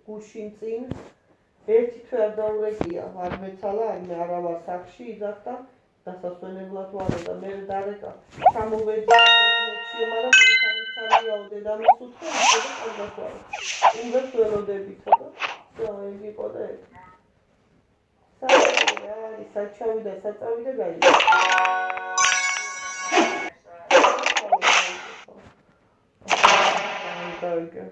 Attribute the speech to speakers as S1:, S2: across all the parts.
S1: გუშინ წინ ერთი თვე არ დაურეკია, არ მეცალა, მე არა ვარ სახში იძახდა, დასასვენებლად ვარ და მე დარეკა. ჩამოვედი მეცია, მაგრამ მეცალიაო დედამის უთხრა, ისე და ყავდათ ვარ. უნდათ ველოდებითო და იგი იყო და ეგ. საჩავი და საწავი და გაიგო. გაიგო.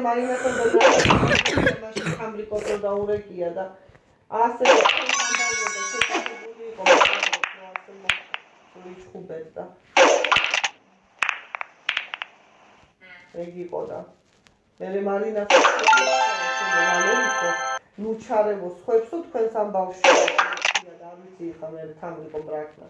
S1: Marina când mașini cambricotul da urechia, da. Asta e scandalul de ce se bucură cum asta nici hubet, da. Egi qoda. Mere Marina nu ჩარევო სხვებსო თქვენს ამ ბავშვია და არ ვიცი ხა მე თამრიკო ბრაკნა.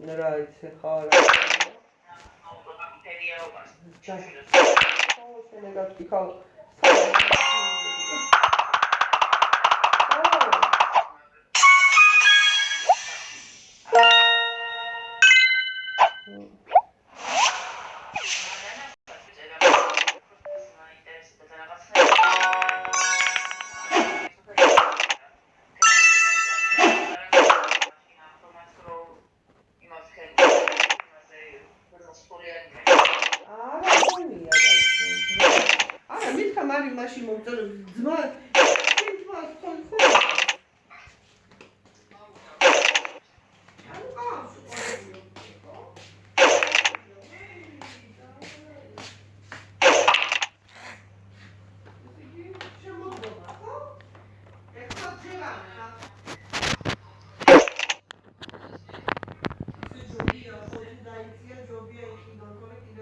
S1: Нравится хара. მაშინ მომწონს ძმა